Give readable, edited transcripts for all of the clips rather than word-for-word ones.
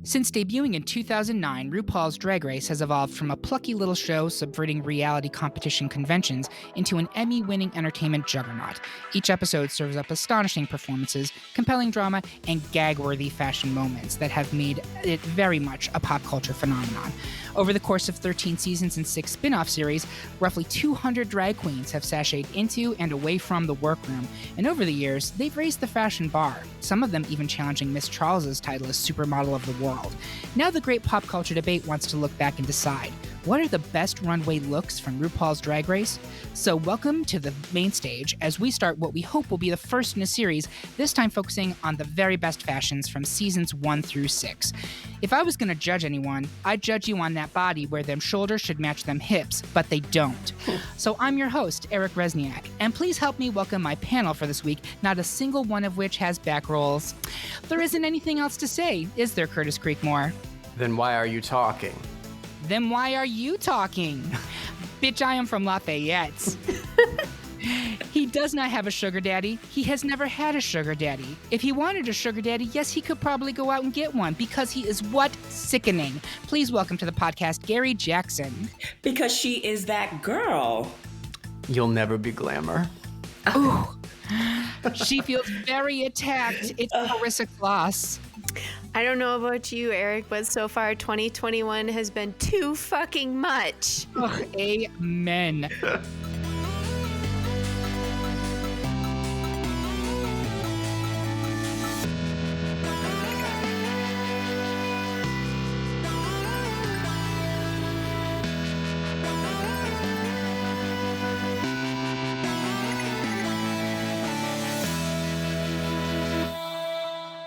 Since debuting in 2009, RuPaul's Drag Race has evolved from a plucky little show subverting reality competition conventions into an Emmy-winning entertainment juggernaut. Each episode serves up astonishing performances, compelling drama, and gag-worthy fashion moments that have made it very much a pop culture phenomenon. Over the course of 13 seasons and 6 spin-off series, roughly 200 drag queens have sashayed into and away from the workroom, and over the years, they've raised the fashion bar, some of them even challenging Miss Charles's title as supermodel of the world. Now the great pop culture debate wants to look back and decide, what are the best runway looks from RuPaul's Drag Race? So welcome to the main stage as we start what we hope will be the first in a series, this time focusing on the very best fashions from seasons 1 through 6. If I was going to judge anyone, I'd judge you on that body where them shoulders should match them hips, but they don't. So I'm your host, Eric Rezsnyak, and please help me welcome my panel for this week, not a single one of which has back rolls. There isn't anything else to say, is there, Curtis Creekmore? Then why are you talking? Then why are you talking? Bitch, I am from Lafayette. He does not have a sugar daddy. He has never had a sugar daddy. If he wanted a sugar daddy, yes, he could probably go out and get one because he is what? Sickening. Please welcome to the podcast, Gary Jackson. Because she is that girl. You'll never be glamour. Ooh. She feels very attacked. It's Karissa Kloss. I don't know about you, Eric, but so far 2021 has been too fucking much. Ugh, amen.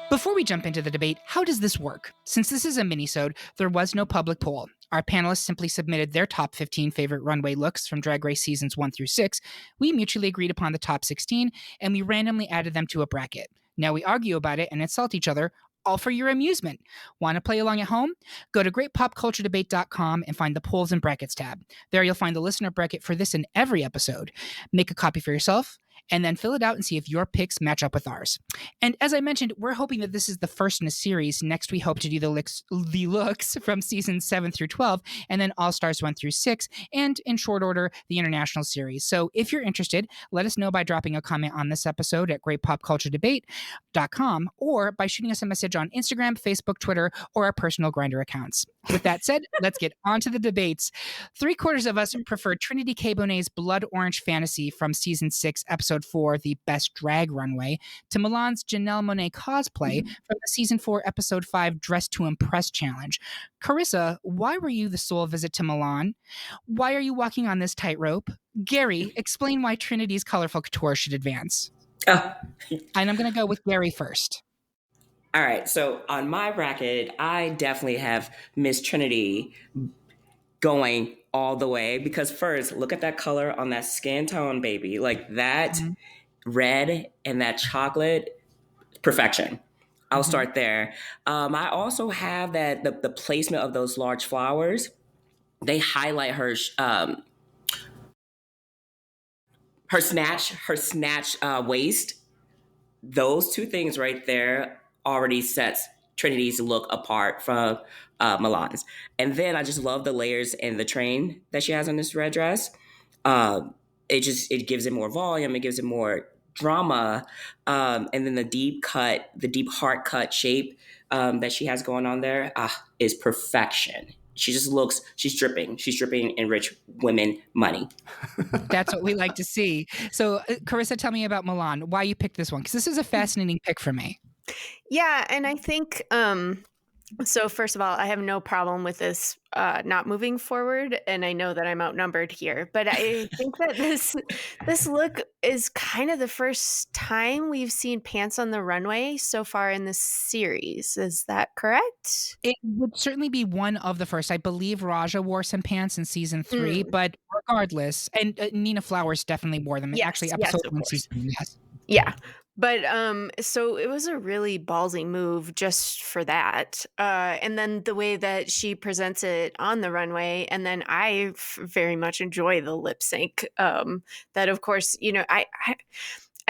Before we jump into the debate, how does this work? Since this is a mini-sode, there was no public poll. Our panelists simply submitted their top 15 favorite runway looks from Drag Race seasons 1 through 6. We mutually agreed upon the top 16, and we randomly added them to a bracket. Now we argue about it and insult each other, all for your amusement. Want to play along at home? Go to greatpopculturedebate.com and find the polls and brackets tab. There you'll find the listener bracket for this and every episode. Make a copy for yourself, and then fill it out and see if your picks match up with ours. And as I mentioned, we're hoping that this is the first in a series. Next, we hope to do the looks from seasons 7 through 12, and then All-Stars 1 through 6, and in short order, the international series. So if you're interested, let us know by dropping a comment on this episode at greatpopculturedebate.com or by shooting us a message on Instagram, Facebook, Twitter, or our personal Grindr accounts. With that said, let's get on to the debates. 3/4 of us preferred Trinity K. Bonet's Blood Orange Fantasy from season 6, episode 4, the best drag runway, to Milan's Janelle Monáe cosplay from the season 4, episode 5, Dress to Impress challenge. Karissa, why were you the sole visit to Milan? Why are you walking on this tightrope? Gary, explain why Trinity's colorful couture should advance. Oh. And I'm going to go with Gary first. All right. So on my bracket, I definitely have Miss Trinity going all the way because first, look at that color on that skin tone, baby. Like that red and that chocolate, perfection. I'll start there. I also have that the placement of those large flowers. They highlight her snatch waist. Those two things right there already sets Trinity's look apart from Milan's. And then I just love the layers and the train that she has on this red dress. It gives it more volume. It gives it more drama. And then the deep heart cut shape that she has going on there is perfection. She's dripping. She's dripping in rich women money. That's what we like to see. So Karissa, tell me about Milan, why you picked this one, because this is a fascinating pick for me. Yeah, and I think, so first of all, I have no problem with this not moving forward, and I know that I'm outnumbered here, but I think that this look is kind of the first time we've seen pants on the runway so far in this series. Is that correct? It would certainly be one of the first. I believe Raja wore some pants in season 3, but regardless, and Nina Flowers definitely wore them. Yes, Actually, episode yes, 1, season 3, yes. Yeah. But so it was a really ballsy move just for that. And then the way that she presents it on the runway, and then I very much enjoy the lip sync. That, of course, you know, I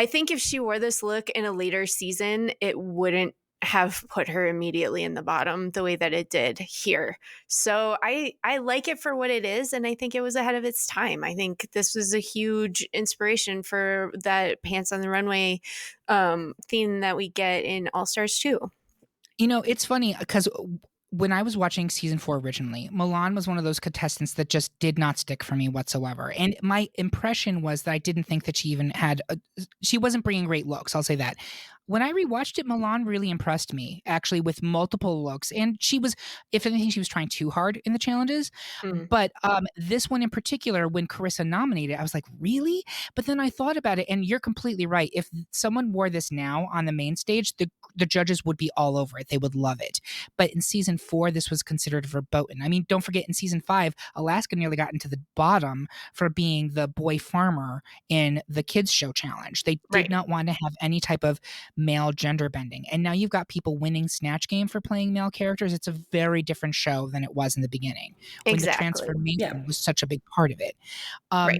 think if she wore this look in a later season, it wouldn't have put her immediately in the bottom the way that it did here. So I like it for what it is, and I think it was ahead of its time. I think this was a huge inspiration for that pants on the runway theme that we get in All Stars 2. You know, it's funny because when I was watching season 4 originally, Milan was one of those contestants that just did not stick for me whatsoever. And my impression was that I didn't think that she even she wasn't bringing great looks. I'll say that. When I rewatched it, Milan really impressed me, actually, with multiple looks. And she was, if anything, she was trying too hard in the challenges. But this one in particular, when Karissa nominated, I was like, really? But then I thought about it, and you're completely right. If someone wore this now on the main stage, the judges would be all over it. They would love it. But in season 4, this was considered verboten. I mean, don't forget, in season 5, Alaska nearly got into the bottom for being the boy farmer in the kids show challenge. They did not want to have any type of male gender bending. And now you've got people winning Snatch Game for playing male characters. It's a very different show than it was in the beginning. When the transformation was such a big part of it.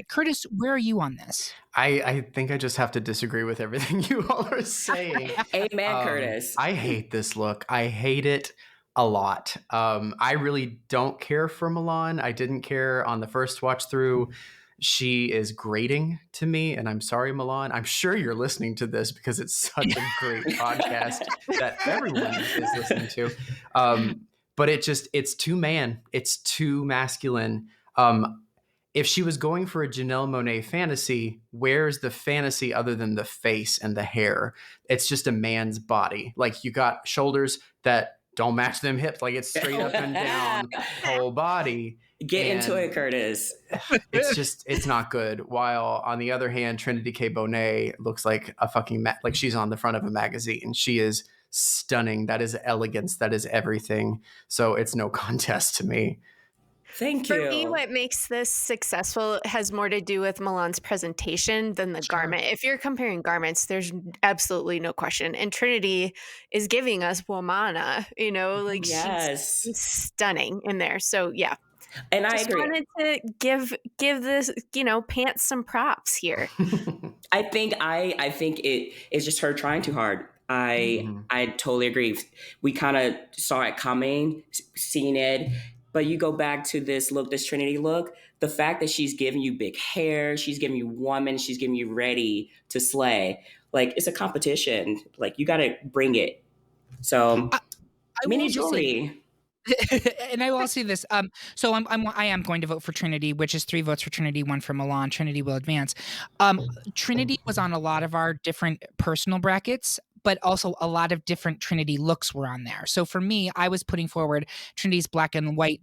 Curtis, where are you on this? I think I just have to disagree with everything you all are saying. Amen, Curtis. I hate this look. I hate it a lot. I really don't care for Milan. I didn't care on the first watch through. She is grating to me, and I'm sorry, Milan. I'm sure you're listening to this because it's such a great podcast that everyone is listening to. But it's too it's too masculine. If she was going for a Janelle Monáe fantasy, where's the fantasy other than the face and the hair? It's just a man's body. Like, you got shoulders that don't match them hips. Like, it's straight up and down whole body. Get into it, Curtis. It's not good. While on the other hand, Trinity K. Bonet looks like a fucking, like she's on the front of a magazine. She is stunning. That is elegance. That is everything. So it's no contest to me. Thank you. For me, what makes this successful has more to do with Milan's presentation than the garment. If you're comparing garments, there's absolutely no question. And Trinity is giving us Womana, like she's stunning in there. So yeah. And I agree. Wanted to give this, pants some props here. I think it is just her trying too hard. I totally agree. We kind of saw it coming, seen it. But you go back to this Trinity look, the fact that she's giving you big hair, she's giving you woman, she's giving you ready to slay. Like, it's a competition. Like, you got to bring it. So, mini jewelry. And I will say this. So I am going to vote for Trinity, which is 3 votes for Trinity, 1 for Milan. Trinity will advance. Trinity was on a lot of our different personal brackets, but also a lot of different Trinity looks were on there. So for me, I was putting forward Trinity's black and white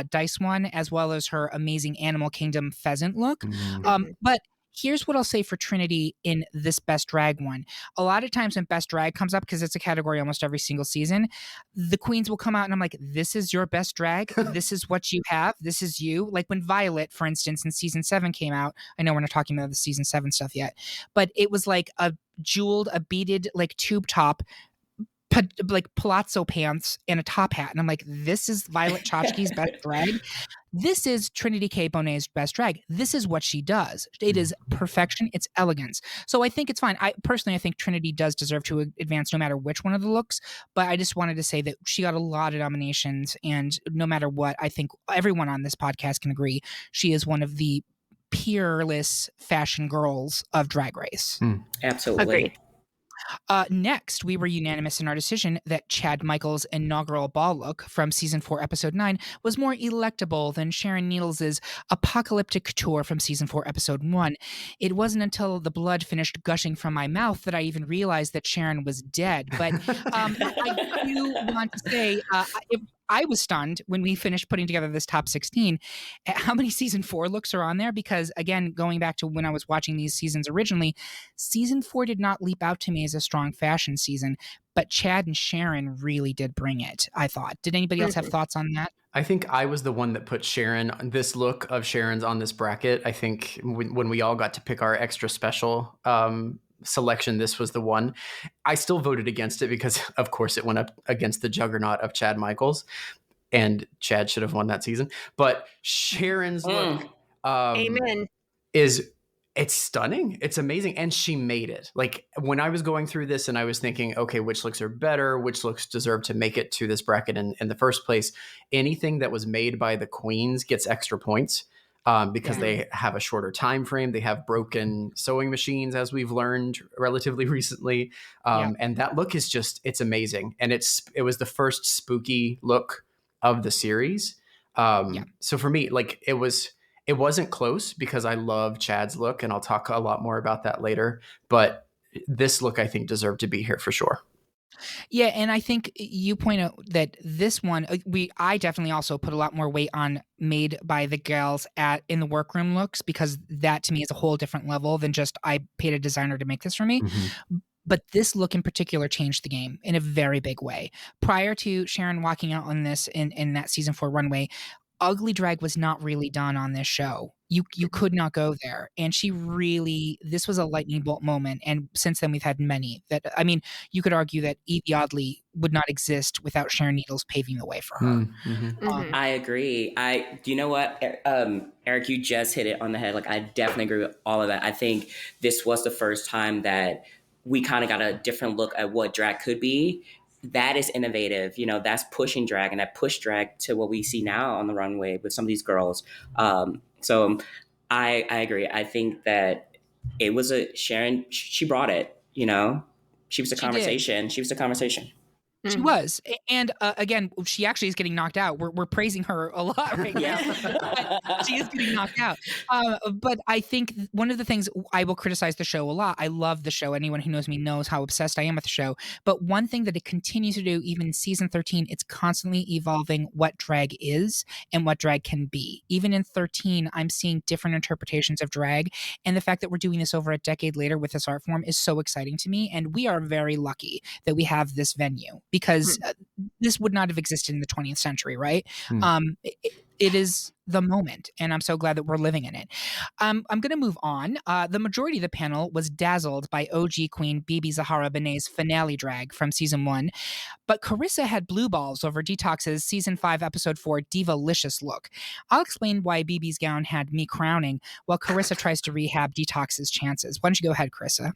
dice one, as well as her amazing Animal Kingdom pheasant look. But here's what I'll say for Trinity in this Best Drag one. A lot of times when Best Drag comes up, because it's a category almost every single season, the queens will come out and I'm like, this is your best drag. This is what you have. This is you. Like when Violet, for instance, in season 7 came out. I know we're not talking about the season 7 stuff yet, but it was like a beaded, like tube top, like palazzo pants and a top hat. And I'm like, this is Violet Chachki's best drag. This is Trinity K. Bonet's best drag. This is what she does. It is perfection. It's elegance. So I think it's fine. I think Trinity does deserve to advance no matter which one of the looks. But I just wanted to say that she got a lot of nominations. And no matter what, I think everyone on this podcast can agree she is one of the peerless fashion girls of Drag Race. Absolutely. Agreed. Next, we were unanimous in our decision that Chad Michaels' inaugural ball look from season 4, episode 9 was more electable than Sharon Needles' apocalyptic couture from season 4, episode 1. It wasn't until the blood finished gushing from my mouth that I even realized that Sharon was dead. But I do want to say, I was stunned when we finished putting together this top 16 at how many season 4 looks are on there, because again, going back to when I was watching these seasons originally, season 4 did not leap out to me as a strong fashion season, but Chad and Sharon really did bring it, I thought. Did anybody else have thoughts on that? I think I was the one that put this look of Sharon's on this bracket. I think when we all got to pick our extra special selection, this was the one. I still voted against it because of course it went up against the juggernaut of Chad Michaels, and Chad should have won that season. But Sharon's look Amen. is It's stunning. It's amazing. And she made it. Like when I was going through this and I was thinking, okay, which looks are better, which looks deserve to make it to this bracket in the first place, anything that was made by the queens gets extra points because they have a shorter time frame. They have broken sewing machines, as we've learned relatively recently. And that look is just, it's amazing. And it was the first spooky look of the series. So for me, like it wasn't close because I love Chad's look, and I'll talk a lot more about that later. But this look, I think, deserved to be here for sure. Yeah, and I think you point out that this one, I definitely also put a lot more weight on made by the gals in the workroom looks, because that to me is a whole different level than just I paid a designer to make this for me. But this look in particular changed the game in a very big way. Prior to Sharon walking out on this in that season 4 runway, ugly drag was not really done on this show. You could not go there. And this was a lightning bolt moment. And since then we've had many that, I mean, you could argue that Evie Oddly would not exist without Sharon Needles paving the way for her. I agree. Do you know what, Eric, you just hit it on the head. Like, I definitely agree with all of that. I think this was the first time that we kind of got a different look at what drag could be. That is innovative. You know, that's pushing drag, and that pushed drag to what we see now on the runway with some of these girls. So I agree. I think that it was Sharon, she brought it, you know, she was the conversation. She was the conversation. She was. And again, she actually is getting knocked out. We're praising her a lot right now. She is getting knocked out. But I think one of the things, I will criticize the show a lot. I love the show. Anyone who knows me knows how obsessed I am with the show. But one thing that it continues to do, even in season 13, it's constantly evolving what drag is and what drag can be. Even in 13, I'm seeing different interpretations of drag. And the fact that we're doing this over a decade later with this art form is so exciting to me. And we are very lucky that we have this venue, because this would not have existed in the 20th century, right? It is the moment, and I'm so glad that we're living in it. I'm going to move on. The majority of the panel was dazzled by OG queen Bibi Zahara Benet's finale drag from season 1, but Karissa had blue balls over Detox's season 5, episode 4 Diva-licious look. I'll explain why Bibi's gown had me crowning while Karissa tries to rehab Detox's chances. Why don't you go ahead, Karissa?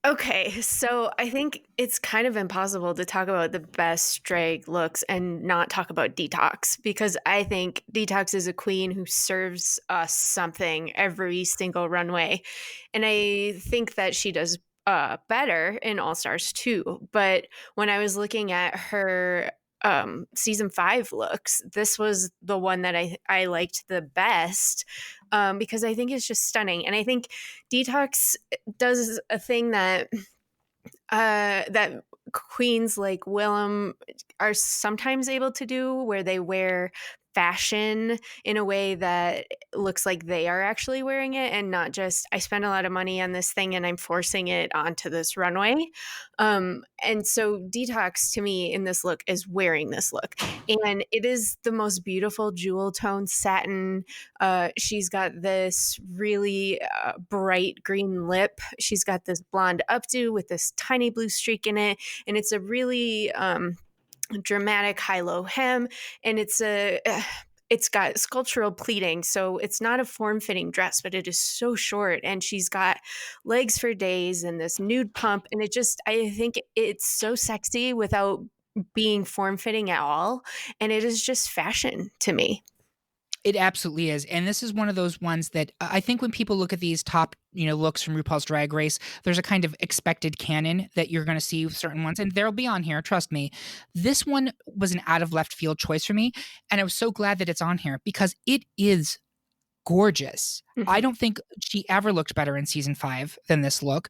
Okay, so I think it's kind of impossible to talk about the best drag looks and not talk about Detox, because I think Detox is a queen who serves us something every single runway. And I think that she does better in All Stars too. But when I was looking at her season 5 looks, this was the one that I liked the best, because I think it's just stunning. And I think Detox does a thing that that queens like Willem are sometimes able to do, where they wear fashion in a way that looks like they are actually wearing it, and not just, I spent a lot of money on this thing and I'm forcing it onto this runway. And so Detox to me in this look is wearing this look, and it is the most beautiful jewel tone satin. She's got this really bright green lip. She's got this blonde updo with this tiny blue streak in it, and it's a really dramatic high-low hem, and it's got sculptural pleating, so it's not a form-fitting dress, but it is so short, and she's got legs for days and this nude pump, and I think it's so sexy without being form-fitting at all, and it is just fashion to me. It absolutely is. And this is one of those ones that I think when people look at these top, looks from RuPaul's Drag Race, there's a kind of expected canon that you're going to see with certain ones, and they'll be on here, trust me. This one was an out of left field choice for me, and I was so glad that it's on here because it is gorgeous. I don't think she ever looked better in season 5 than this look.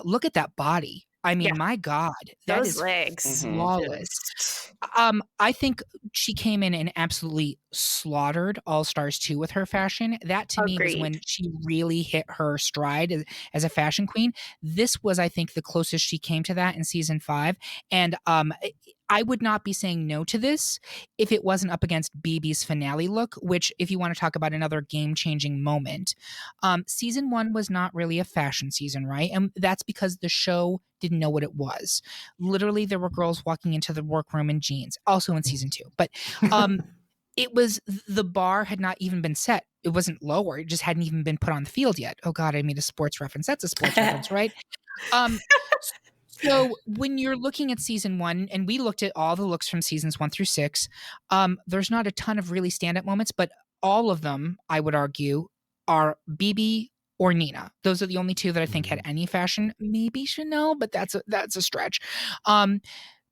Look at that body. I mean, my God, those legs, flawless. I think she came in and absolutely slaughtered All Stars 2 with her fashion. That to me was when she really hit her stride as a fashion queen. This was, I think, the closest she came to that in season 5. And I would not be saying no to this if it wasn't up against Bibi's finale look, which, if you want to talk about another game-changing moment, season 1 was not really a fashion season, right? And that's because the show didn't know what it was. Literally, there were girls walking into the workroom in jeans, also in season 2. But it was, the bar had not even been set it wasn't lower. It just hadn't even been put on the field yet. Oh God, I made a sports reference. That's a sports reference, right? So when you're looking at season 1, and we looked at all the looks from seasons 1 through 6, there's not a ton of really stand-up moments, but all of them, I would argue, are BB or Nina. Those are the only two that I think had any fashion. Maybe Chanel, but that's a stretch.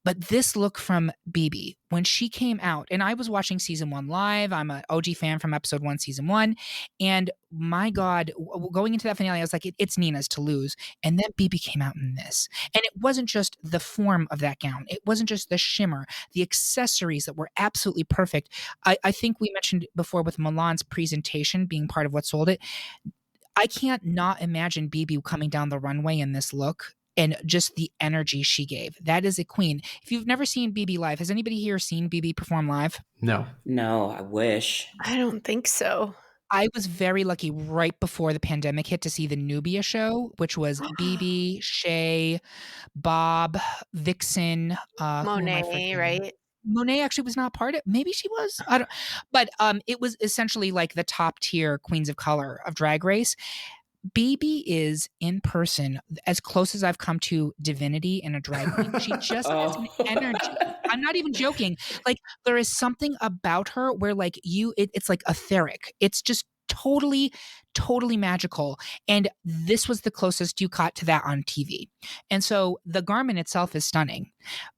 But this look from BB, when she came out, and I was watching season 1 live. I'm an OG fan from episode 1, season 1. And my God, going into that finale, I was like, it's Nina's to lose. And then BB came out in this. And it wasn't just the form of that gown. It wasn't just the shimmer, the accessories that were absolutely perfect. I think we mentioned before with Milan's presentation being part of what sold it. I can't not imagine BB coming down the runway in this look. And just the energy she gave. That is a queen. If you've never seen BB live, has anybody here seen BB perform live? No. No, I wish. I don't think so. I was very lucky right before the pandemic hit to see the Nubia show, which was BB, Shay, Bob, Vixen, who am I Monet, forgetting? right? Monet actually was not part of it. Maybe she was. I don't. But it was essentially like the top tier queens of color of Drag Race. BB is in person as close as I've come to divinity in a drag queen. She just has an energy. I'm not even joking. Like there is something about her where like it's like etheric. It's just totally magical. And this was the closest you got to that on TV. And so the garment itself is stunning,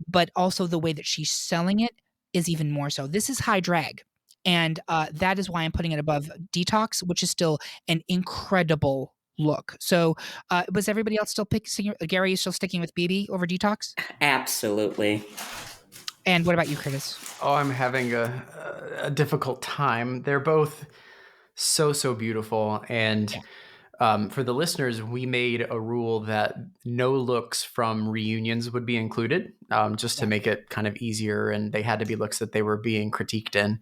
but also the way that she's selling it is even more so. This is high drag. And that is why I'm putting it above Detox, which is still an incredible look. So was everybody else still picking? Gary, you still sticking with BB over Detox? Absolutely. And what about you, Curtis? Oh, I'm having a difficult time. They're both so beautiful. And for the listeners, we made a rule that no looks from reunions would be included, just to make it kind of easier. And they had to be looks that they were being critiqued in.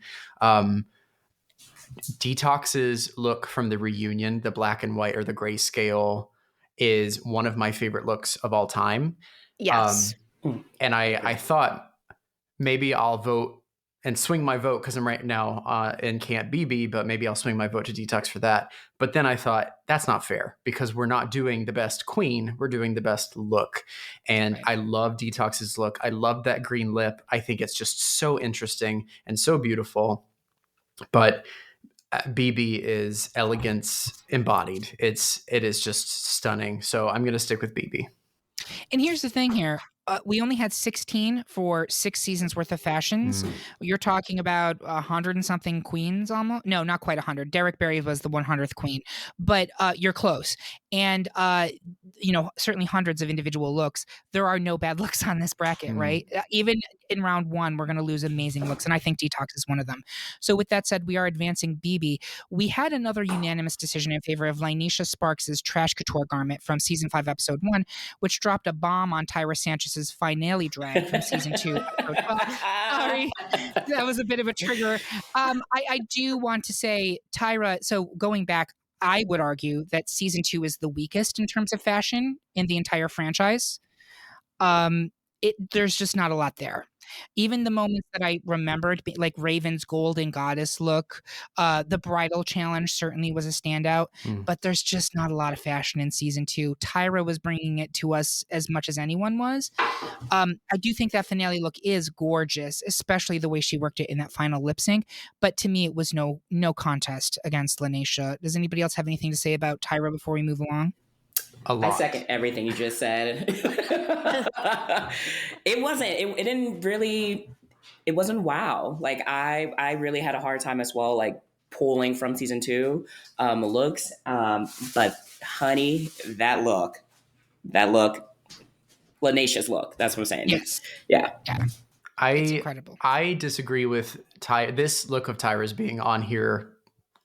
Detox's look from the reunion, the black and white or the grayscale, is one of my favorite looks of all time. Yes. And I thought maybe I'll vote and swing my vote because I'm right now in Camp BB, but maybe I'll swing my vote to Detox for that. But then I thought that's not fair because we're not doing the best queen. We're doing the best look. And I love Detox's look. I love that green lip. I think it's just so interesting and so beautiful. But BB is elegance embodied. It is just stunning. So I'm going to stick with BB. And here's the thing here. We only had 16 for 6 seasons worth of fashions. You're talking about 100 and something queens almost. No, not quite 100. Derek Barry was the 100th queen, but you're close. And, certainly hundreds of individual looks. There are no bad looks on this bracket, right? Even in round 1, we're going to lose amazing looks. And I think Detox is one of them. So with that said, we are advancing BB. We had another unanimous decision in favor of Linesha Sparks' Trash Couture garment from season 5, episode 1, which dropped a bomb on Tyra Sanchez's finale drag from season 2. Sorry, that was a bit of a trigger. I do want to say, Tyra, so going back, I would argue that season 2 is the weakest in terms of fashion in the entire franchise. There's just not a lot there. Even the moments that I remembered, like Raven's golden goddess look, the bridal challenge certainly was a standout, but there's just not a lot of fashion in season 2. Tyra was bringing it to us as much as anyone was. I do think that finale look is gorgeous, especially the way she worked it in that final lip sync. But to me, it was no contest against Linesha. Does anybody else have anything to say about Tyra before we move along? A lot. I second everything you just said. It wasn't wow. Like I really had a hard time as well, like pulling from season 2 looks. But honey, that look, Lanesha's look. That's what I'm saying. Yes. Yeah. It's incredible. I disagree with this look of Tyra's being on here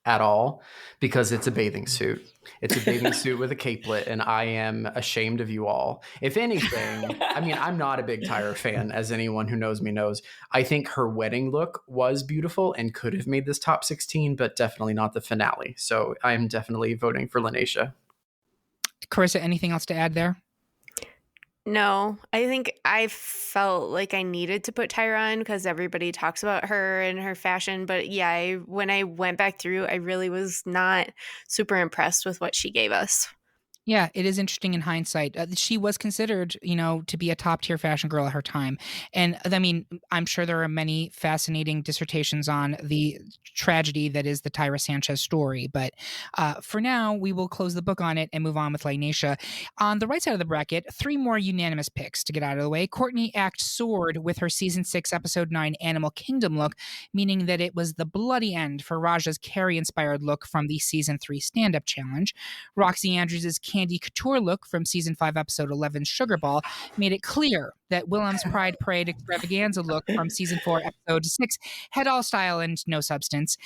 at all because it's a bathing suit. It's a bathing suit with a capelet, and I am ashamed of you all. If anything, I mean, I'm not a big Tyra fan, as anyone who knows me knows. I think her wedding look was beautiful and could have made this top 16, but definitely not the finale. So I'm definitely voting for Lanesha. Karissa, anything else to add there? No, I think I felt like I needed to put Tyra on because everybody talks about her and her fashion. But yeah, when I went back through, I really was not super impressed with what she gave us. Yeah, it is interesting in hindsight. She was considered, to be a top tier fashion girl at her time. And I mean, I'm sure there are many fascinating dissertations on the tragedy that is the Tyra Sanchez story. But for now, we will close the book on it and move on with Linacia. On the right side of the bracket, 3 more unanimous picks to get out of the way. Courtney Act soared with her season 6, episode 9 Animal Kingdom look, meaning that it was the bloody end for Raja's Carrie inspired look from the season 3 stand up challenge. Roxy Andrews' Candy Couture look from season 5, episode 11's Sugar Ball made it clear that Willem's Pride Parade extravaganza look from season 4, episode 6 had all style and no substance.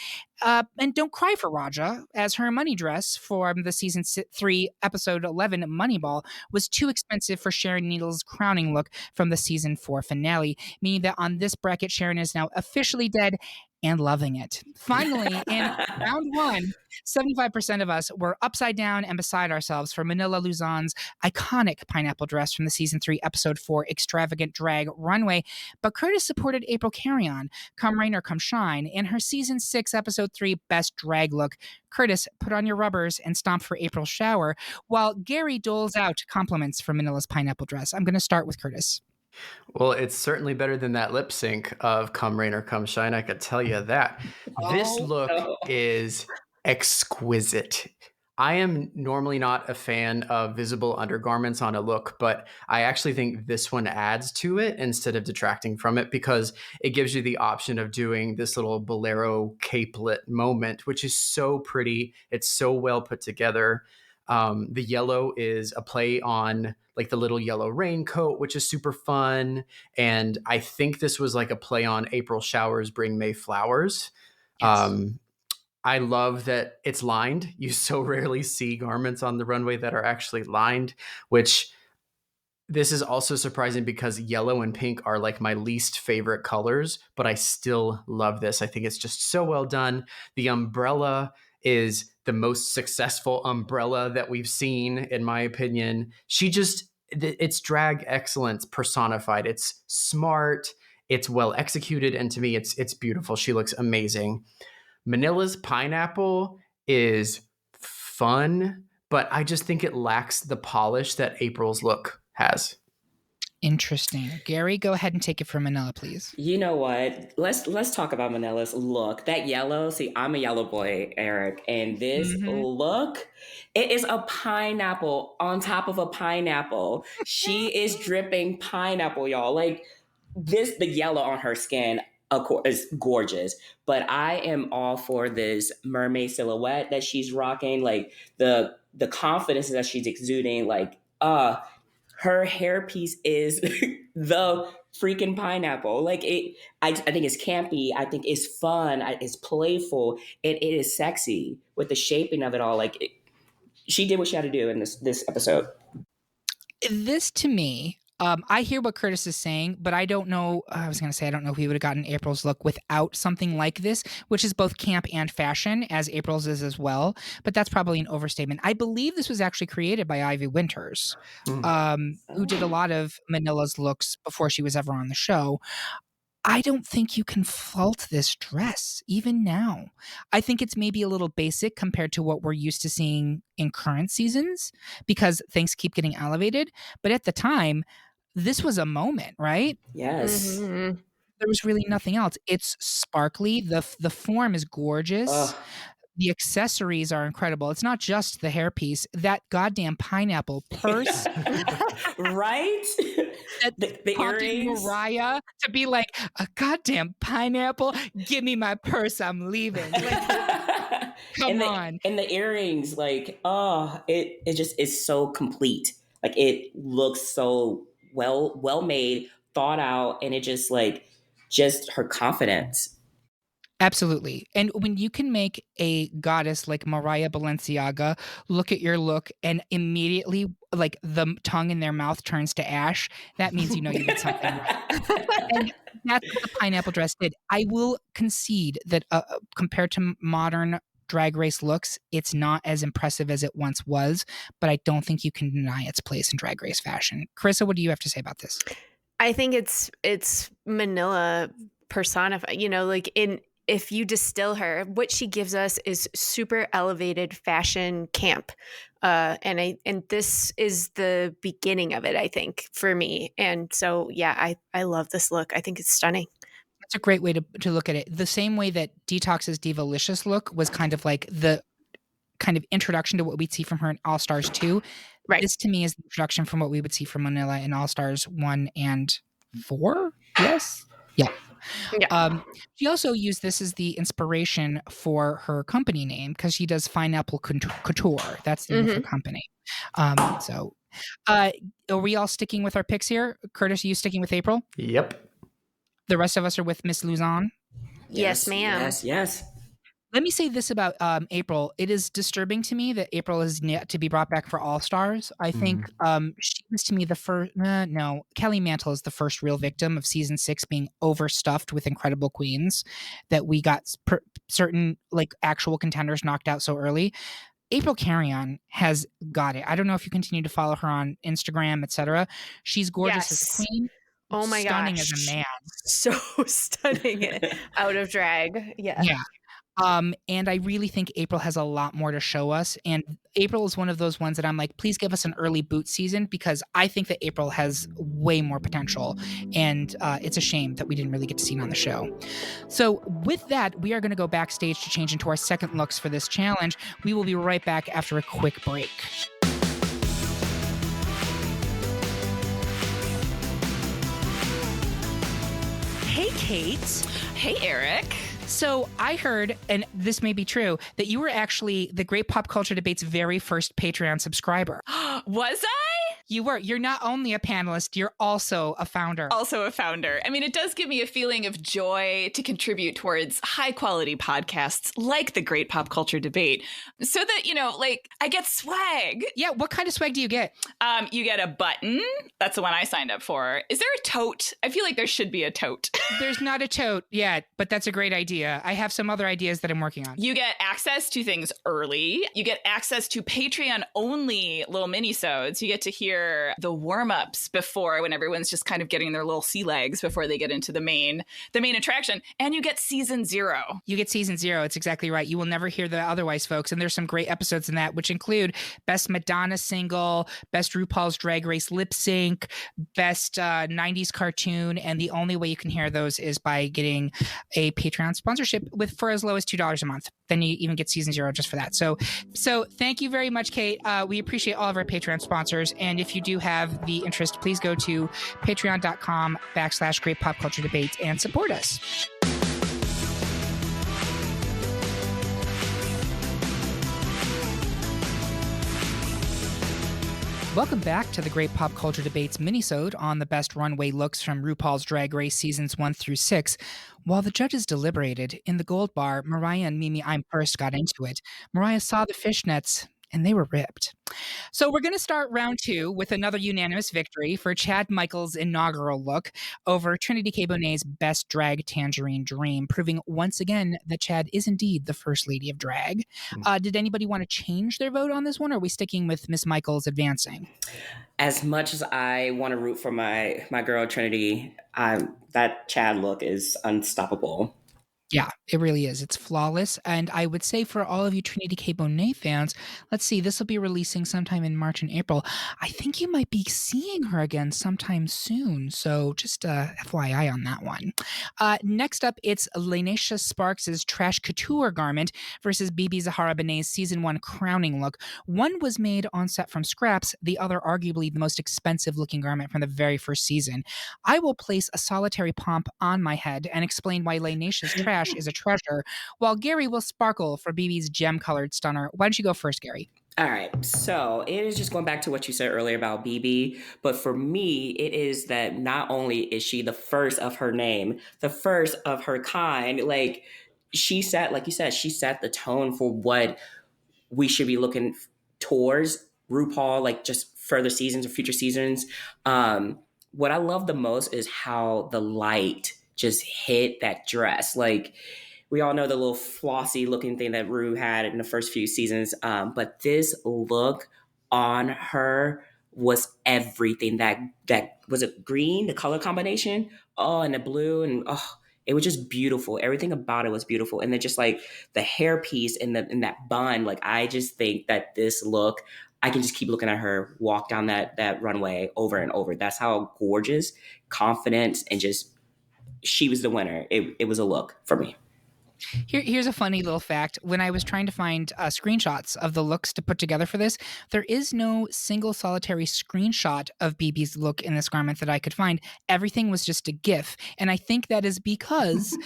And don't cry for Raja, as her money dress from the season 3, episode 11 Moneyball was too expensive for Sharon Needles' crowning look from the season 4 finale, meaning that on this bracket, Sharon is now officially dead and loving it. Finally, in round 1, 75% of us were upside down and beside ourselves for Manila Luzon's iconic pineapple dress from the season 3, episode 4 extravagant drag runway. But Curtis supported April Carrion, Come Rain or Come Shine, in her season 6, episode 3 best drag look. Curtis, put on your rubbers and stomp for April's shower, while Gary doles out compliments for Manila's pineapple dress. I'm going to start with Curtis. Well, it's certainly better than that lip sync of Come Rain or Come Shine, I could tell you that. This look is exquisite. I am normally not a fan of visible undergarments on a look, but I actually think this one adds to it instead of detracting from it, because it gives you the option of doing this little bolero capelet moment, which is so pretty. It's so well put together. The yellow is a play on like the little yellow raincoat, which is super fun. And I think this was like a play on April showers bring May flowers. Yes. I love that it's lined. You so rarely see garments on the runway that are actually lined, which this is also surprising because yellow and pink are like my least favorite colors, but I still love this. I think it's just so well done. The umbrella is the most successful umbrella that we've seen, in my opinion. It's drag excellence personified. It's smart, it's well executed, and to me, it's beautiful. She looks amazing. Manila's pineapple is fun, but I just think it lacks the polish that April's look has. Interesting. Gary, go ahead and take it from Manila, please. You know what? Let's talk about Manila's look. That yellow, see, I'm a yellow boy, Eric, and this look, it is a pineapple on top of a pineapple. She is dripping pineapple, y'all. Like the yellow on her skin, of course, is gorgeous. But I am all for this mermaid silhouette that she's rocking, like the confidence that she's exuding, like her hairpiece is the freaking pineapple. Like I think it's campy. I think it's fun. It's playful. It is sexy with the shaping of it all. Like she did what she had to do in this episode. This to me, I hear what Curtis is saying, but I don't know. I was going to say, I don't know if we would have gotten April's look without something like this, which is both camp and fashion, as April's is as well. But that's probably an overstatement. I believe this was actually created by Ivy Winters, who did a lot of Manila's looks before she was ever on the show. I don't think you can fault this dress, even now. I think it's maybe a little basic compared to what we're used to seeing in current seasons, because things keep getting elevated. But at the time, this was a moment, right? Yes. There was really nothing else. It's sparkly. The form is gorgeous. The accessories are incredible. It's not just the hairpiece. That goddamn pineapple purse. Right? The earrings. Mariah to be like, a goddamn pineapple? Give me my purse. I'm leaving. Like, come on. And the earrings, like, it just is so complete. Like it looks so well made, thought out, and it just her confidence. Absolutely. And when you can make a goddess like Mariah Balenciaga look at your look and immediately like the tongue in their mouth turns to ash, that means you know you did something right. And that's what the pineapple dress did. I will concede that compared to modern Drag Race looks, it's not as impressive as it once was, but I don't think you can deny its place in Drag Race fashion. Karissa, what do you have to say about this? I think it's Manila personified, if you distill her, what she gives us is super elevated fashion camp. And this is the beginning of it, I think, for me. And so, yeah, I love this look. I think it's stunning. That's a great way to look at it. The same way that Detox's Divalicious look was kind of like the kind of introduction to what we'd see from her in All Stars 2. Right. This to me is the introduction from what we would see from Manila in All Stars 1 and 4. Yes? Yeah. She also used this as the inspiration for her company name because she does Pineapple Couture. That's the name of her company. Are we all sticking with our picks here? Curtis, are you sticking with April? Yep. The rest of us are with Miss Luzon? Yes, ma'am. Yes. Let me say this about April. It is disturbing to me that April is yet to be brought back for All Stars. I think she was to me the first. No, Kelly Mantle is the first real victim of season 6 being overstuffed with incredible queens that we got certain like actual contenders knocked out so early. April Carrion has got it. I don't know if you continue to follow her on Instagram, etc. She's gorgeous as a queen. Oh my stunning gosh. as a man. So stunning out of drag. Yeah. And I really think April has a lot more to show us. And April is one of those ones that I'm like, please give us an early boot season because I think that April has way more potential. And it's a shame that we didn't really get to see it on the show. So with that, we are going to go backstage to change into our second looks for this challenge. We will be right back after a quick break. Hey, Kate. Hey, Eric. So I heard, and this may be true, that you were actually the Great Pop Culture Debate's very first Patreon subscriber. Was I? You were. You're not only a panelist, you're also a founder. Also a founder. I mean, it does give me a feeling of joy to contribute towards high quality podcasts like the Great Pop Culture Debate so that, I get swag. Yeah. What kind of swag do you get? You get a button. That's the one I signed up for. Is there a tote? I feel like there should be a tote. There's not a tote yet, but that's a great idea. I have some other ideas that I'm working on. You get access to things early. You get access to Patreon only little mini-sodes. You get to hear the warm-ups before, when everyone's just kind of getting their little sea legs before they get into the main attraction. And you get season 0. You get season 0. It's exactly right. You will never hear that otherwise, folks. And there's some great episodes in that, which include Best Madonna Single, Best RuPaul's Drag Race Lip Sync, Best 90s Cartoon. And the only way you can hear those is by getting a Patreon sponsorship for as low as $2 a month. Then you even get season 0 just for that. So thank you very much, Kate. We appreciate all of our Patreon sponsors. And if you do have the interest, please go to patreon.com/Great Pop Culture Debate and support us. Welcome back to the Great Pop Culture Debates minisode on the best runway looks from RuPaul's Drag Race seasons 1 through 6. While the judges deliberated, in the gold bar, Mariah and Mimi I'm First got into it. Mariah saw the fishnets, and they were ripped. So we're going to start round 2 with another unanimous victory for Chad Michaels' inaugural look over Trinity K. Bonet's Best Drag Tangerine Dream, proving once again that Chad is indeed the first lady of drag. Did anybody want to change their vote on this one, or are we sticking with Miss Michaels advancing? As much as I want to root for my girl Trinity, that Chad look is unstoppable. Yeah, it really is. It's flawless. And I would say for all of you Trinity K. Bonet fans, let's see, this will be releasing sometime in March and April. I think you might be seeing her again sometime soon. So just FYI on that one. Next up, it's Lanesha Sparks' Trash Couture garment versus BB Zahara Benet's Season 1 crowning look. One was made on set from scraps, the other arguably the most expensive looking garment from the very first season. I will place a solitary pomp on my head and explain why Lanesha's trash is a treasure, while Gary will sparkle for BB's gem-colored stunner. Why don't you go first, Gary? All right, so it is just going back to what you said earlier about BB, but for me, it is that not only is she the first of her name, the first of her kind, like she set, like you said, she set the tone for what we should be looking towards RuPaul, like just further seasons or future seasons. What I love the most is how the light just hit that dress. Like we all know the little flossy looking thing that Rue had in the first few seasons. But this look on her was everything. That was it green, the color combination. Oh, and the blue, and oh, it was just beautiful. Everything about it was beautiful. And then just like the hair piece and that bun, like I just think that this look, I can just keep looking at her walk down that runway over and over. That's how gorgeous, confident, and just she was the winner. It was a look for me. Here's a funny little fact. When I was trying to find screenshots of the looks to put together for this, there is no single solitary screenshot of BB's look in this garment that I could find. Everything was just a GIF. And I think that is because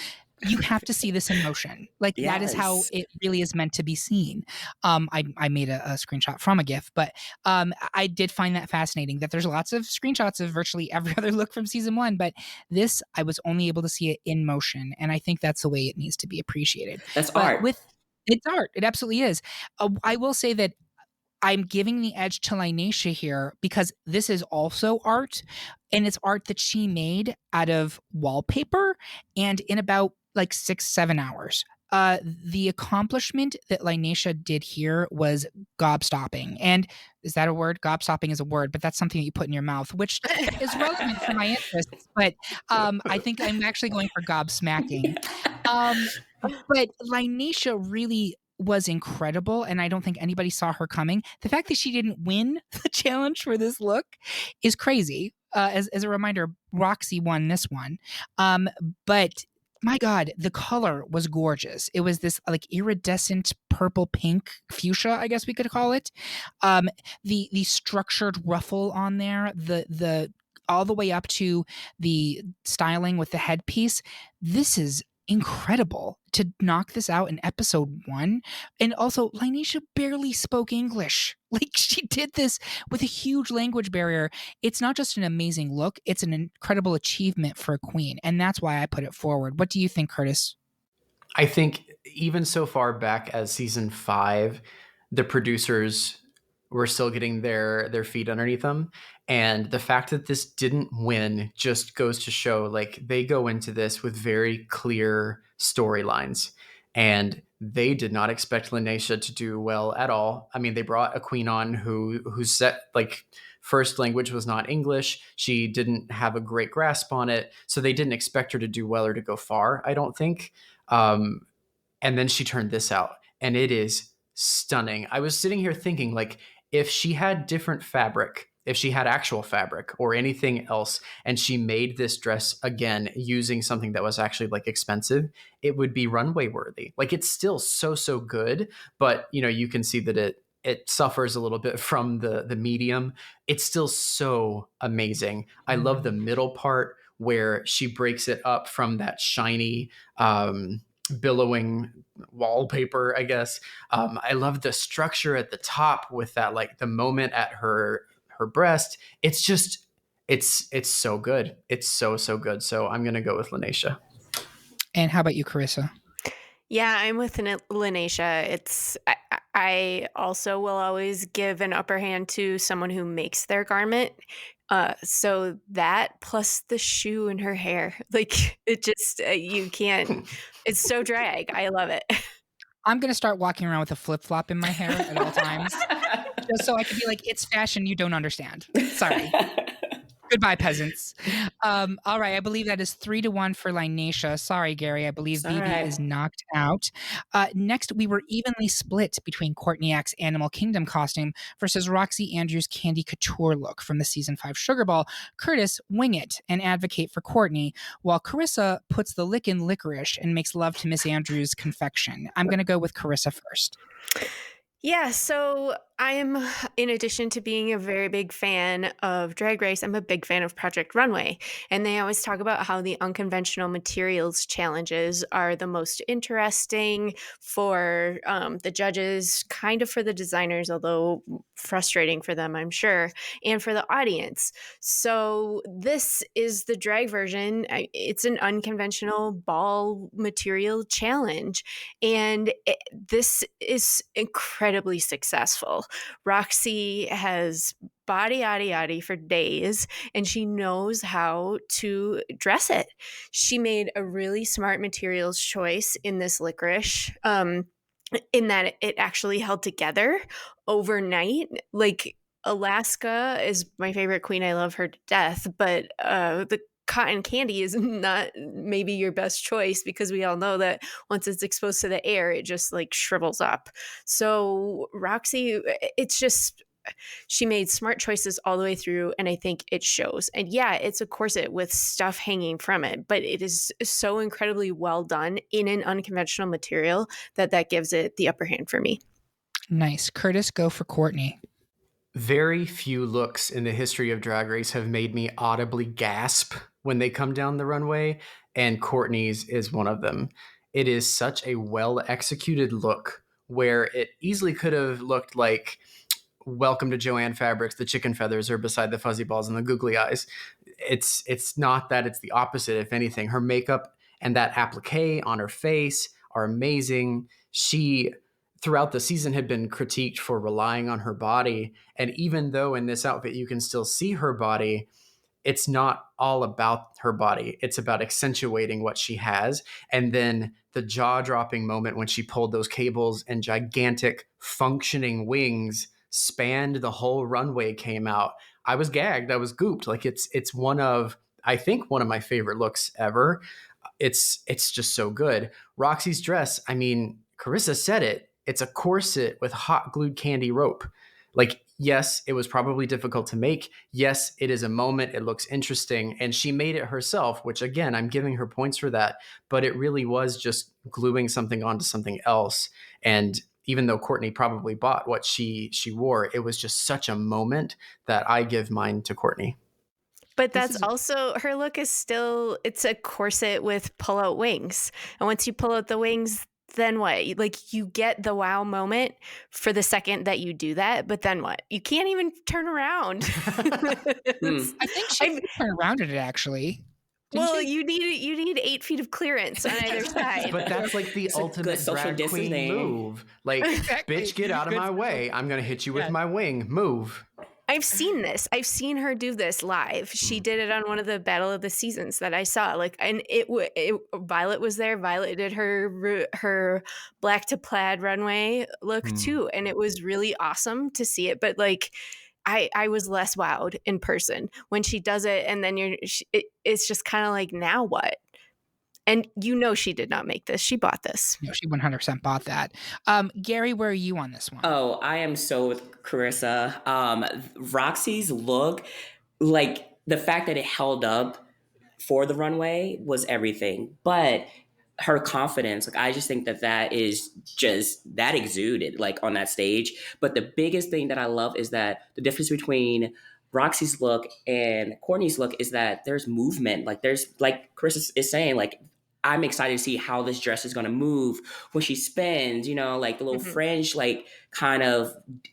you have to see this in motion. Like that is how Yes. it really is meant to be seen. I made a screenshot from a GIF, but I did find that fascinating that there's lots of screenshots of virtually every other look from season 1, but this I was only able to see it in motion, and I think that's the way it needs to be appreciated. That's But art. it's art. It absolutely is. I will say that I'm giving the edge to Lineysha here because this is also art, and it's art that she made out of wallpaper and in about like 6-7 hours. The accomplishment that Lineysha did here was gobstopping. And is that a word? Gobstopping is a word, but that's something that you put in your mouth, which is relevant for my interests. But I think I'm actually going for gobsmacking. But Lineysha really was incredible, and I don't think anybody saw her coming. The fact that she didn't win the challenge for this look is crazy. As a reminder, Roxy won this one. But my God, the color was gorgeous. It was this like iridescent purple pink fuchsia, I guess we could call it. The structured ruffle on there, the all the way up to the styling with the headpiece. This is incredible to knock this out in episode 1. And also, Lineysha barely spoke English. Like, she did this with a huge language barrier. It's not just an amazing look, it's an incredible achievement for a queen. And that's why I put it forward. What do you think, Curtis? I think even so far back as season 5, the producers were still getting their feet underneath them. And the fact that this didn't win just goes to show like they go into this with very clear storylines. And they did not expect Lineysha to do well at all. I mean, they brought a queen on whose set like first language was not English. She didn't have a great grasp on it. So they didn't expect her to do well or to go far, I don't think. And then she turned this out, and it is stunning. I was sitting here thinking, like, if she had different fabric, if she had actual fabric or anything else, and she made this dress again using something that was actually like expensive, it would be runway worthy. Like, it's still so good, but you know, you can see that it suffers a little bit from the medium. It's still so amazing. I love the middle part where she breaks it up from that shiny billowing wallpaper, I guess. I love the structure at the top with that, like the moment at her breast. It's just, it's so good. It's so good. So I'm gonna go with Lineysha. And how about you, Karissa? Yeah, I'm with Lineysha. I also will always give an upper hand to someone who makes their garment. So that plus the shoe and her hair, like it just you can't. It's so drag. I love it. I'm going to start walking around with a flip-flop in my hair at all times. Just so I could be like, it's fashion you don't understand. Sorry. Goodbye, peasants. All right, I believe that is 3-1 for Lineysha. Sorry, Gary, I believe It's all BB right. is knocked out. Next, we were evenly split between Courtney Axe Animal Kingdom costume versus Roxy Andrews' Candy Couture look from the Season 5 Sugar Ball. Curtis, wing it and advocate for Courtney, while Karissa puts the lick in licorice and makes love to Miss Andrews' confection. I'm going to go with Karissa first. Yeah, so I'm, in addition to being a very big fan of Drag Race, I'm a big fan of Project Runway. And they always talk about how the unconventional materials challenges are the most interesting for the judges, kind of for the designers, although frustrating for them, I'm sure, and for the audience. So this is the drag version. It's an unconventional ball material challenge. And this is incredibly successful. Roxy has body, yaddy, yaddy for days, and she knows how to dress it. She made a really smart materials choice in this licorice, in that it actually held together overnight. Like, Alaska is my favorite queen. I love her to death, but the cotton candy is not maybe your best choice, because we all know that once it's exposed to the air, it just like shrivels up. So Roxy, it's just, she made smart choices all the way through, and I think it shows. And yeah, it's a corset with stuff hanging from it, but it is so incredibly well done in an unconventional material that gives it the upper hand for me. Nice. Curtis, go for Courtney. Very few looks in the history of Drag Race have made me audibly gasp when they come down the runway, and Courtney's is one of them. It is such a well-executed look where it easily could have looked like Welcome to Joanne Fabrics, the chicken feathers are beside the fuzzy balls and the googly eyes. It's not that, it's the opposite. If anything, her makeup and that applique on her face are amazing. She, throughout the season, had been critiqued for relying on her body. And even though in this outfit you can still see her body, it's not all about her body. It's about accentuating what she has. And then the jaw-dropping moment when she pulled those cables and gigantic functioning wings spanned the whole runway came out. I was gagged. I was gooped. Like, it's one of, I think, one of my favorite looks ever. It's just so good. Roxy's dress, I mean, Karissa said it. It's a corset with hot glued candy rope. Like, yes, it was probably difficult to make. Yes, it is a moment. It looks interesting. And she made it herself, which, again, I'm giving her points for that. But it really was just gluing something onto something else. And even though Courtney probably bought what she wore, it was just such a moment that I give mine to Courtney. But that's also, her look is still, it's a corset with pull-out wings. And once you pull out the wings, then what? Like, you get the wow moment for the second that you do that, but then what? You can't even turn around. I think she can turn around at it, actually. Well, you need 8 feet of clearance on either side. But that's like the ultimate drag queen move. Like, exactly. Bitch, get out of my way. I'm going to hit you with my wing. Move. I've seen this. I've seen her do this live. She did it on one of the Battle of the Seasons that I saw. Like, and Violet was there. Violet did her black to plaid runway look too, and it was really awesome to see it. But like, I was less wowed in person when she does it, and then it's just kind of like, now what? And she did not make this. She bought this. No, she 100% bought that. Gary, where are you on this one? Oh, I am so with Karissa. Roxy's look, like, the fact that it held up for the runway was everything. But her confidence, like, I just think that is just, that exuded, like, on that stage. But the biggest thing that I love is that the difference between Roxy's look and Courtney's look is that there's movement. Like, there's, like Chris is saying, like, I'm excited to see how this dress is going to move when she spins, like the little fringe, like, kind of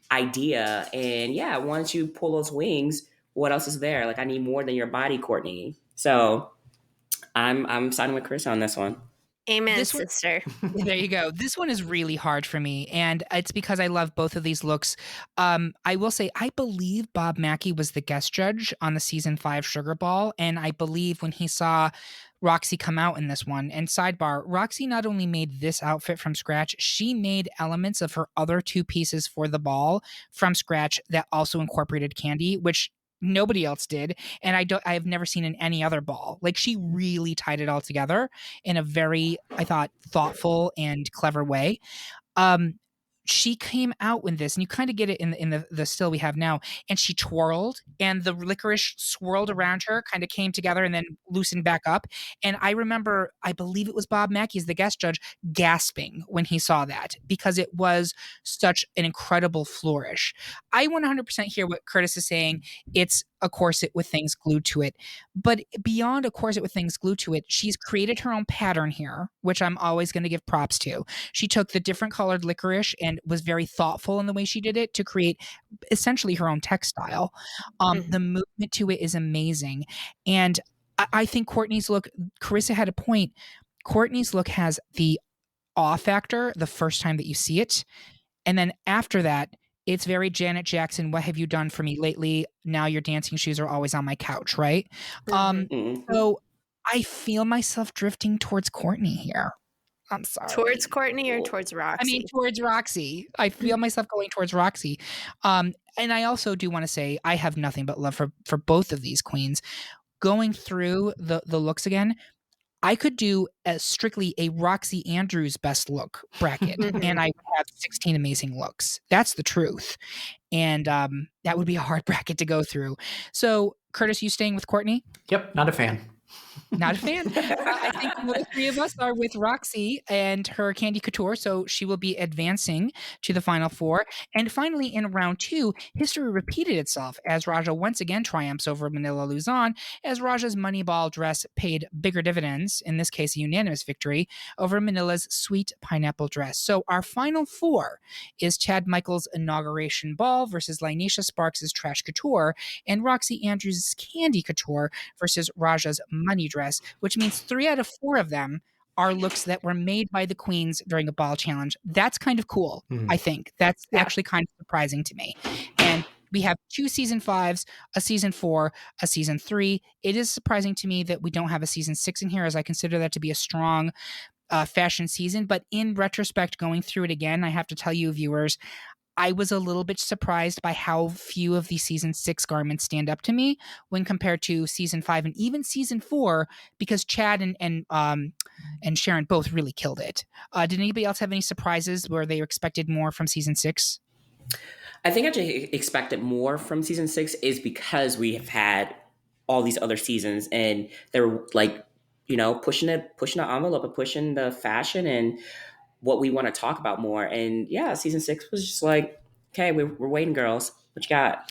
idea. And yeah, once you pull those wings, what else is there? Like, I need more than your body, Courtney. So I'm siding with Chris on this one. Amen, sister. There you go. This one is really hard for me, and it's because I love both of these looks. I will say, I believe Bob Mackie was the guest judge on the season 5 Sugar Ball, and I believe when he saw Roxy come out in this one, and sidebar, Roxy not only made this outfit from scratch, she made elements of her other 2 pieces for the ball from scratch that also incorporated candy, which nobody else did, and I have never seen in any other ball. Like, she really tied it all together in a very, I thought, thoughtful and clever way. She came out with this, and you kind of get it in the still we have now, and she twirled, and the licorice swirled around her, kind of came together and then loosened back up. And I remember, I believe it was Bob Mackie as the guest judge, gasping when he saw that, because it was such an incredible flourish. I 100% hear what Curtis is saying. It's a corset with things glued to it. But beyond a corset with things glued to it, she's created her own pattern here, which I'm always going to give props to. She took the different colored licorice and was very thoughtful in the way she did it to create essentially her own textile. The movement to it is amazing. And I think Courtney's look, Karissa had a point. Courtney's look has the awe factor the first time that you see it. And then after that, It's very Janet Jackson. What have you done for me lately? Now your dancing shoes are always on my couch, right? Mhm. So I feel myself drifting towards Courtney here. I'm sorry. Towards Courtney or towards I Roxy? mean, towards Roxy. I feel myself going towards Roxy. And I also do want to say I have nothing but love for both of these queens. Going through the looks again, I could do strictly a Roxy Andrews best look bracket, and I would have 16 amazing looks. That's the truth. And that would be a hard bracket to go through. So, Curtis, you staying with Courtney? Yep, not a fan. Not a fan. I think the three of us are with Roxy and her Candy Couture, so she will be advancing to the final four. And finally, in round two, history repeated itself as Raja once again triumphs over Manila Luzon, as Raja's Moneyball dress paid bigger dividends, in this case a unanimous victory, over Manila's Sweet Pineapple dress. So our final four is Chad Michaels' Inauguration Ball versus Linesha Sparks' Trash Couture, and Roxy Andrews' Candy Couture versus Raja's Money dress, which means 3 out of 4 of them are looks that were made by the queens during a ball challenge. That's kind of cool, I think. That's actually kind of surprising to me. And we have 2 season 5s, a season 4, a season 3. It is surprising to me that we don't have a season 6 in here, as I consider that to be a strong fashion season. But in retrospect, going through it again, I have to tell you, viewers, I was a little bit surprised by how few of the season 6 garments stand up to me when compared to season 5 and even season 4, because Chad and Sharon both really killed it. Did anybody else have any surprises where they expected more from season 6? I think I just expected more from season 6 is because we have had all these other seasons and they're like, pushing the envelope and pushing the fashion and what we want to talk about more. And yeah, season 6 was just like, okay, we're waiting, girls. What you got?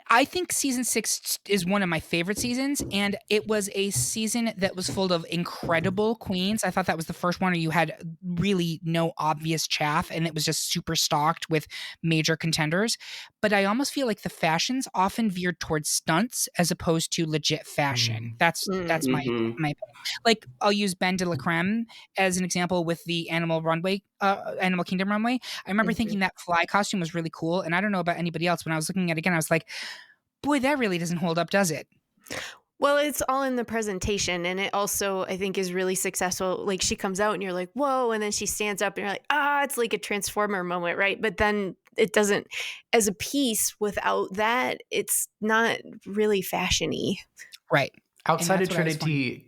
I think season 6 is one of my favorite seasons, and it was a season that was full of incredible queens. I thought that was the first one where you had really no obvious chaff, and it was just super stocked with major contenders. But I almost feel like the fashions often veered towards stunts as opposed to legit fashion. That's my opinion. Like, I'll use Ben de la Creme as an example with the Animal Kingdom runway. I remember thinking that fly costume was really cool, and I don't know about anybody else. When I was looking at it again, I was like, boy, that really doesn't hold up, does it? Well, it's all in the presentation, and it also, I think, is really successful. Like, she comes out and you're like, whoa, and then she stands up and you're like, it's like a Transformer moment, right? But then it doesn't, as a piece, without that, it's not really fashion-y. Right. Outside of Trinity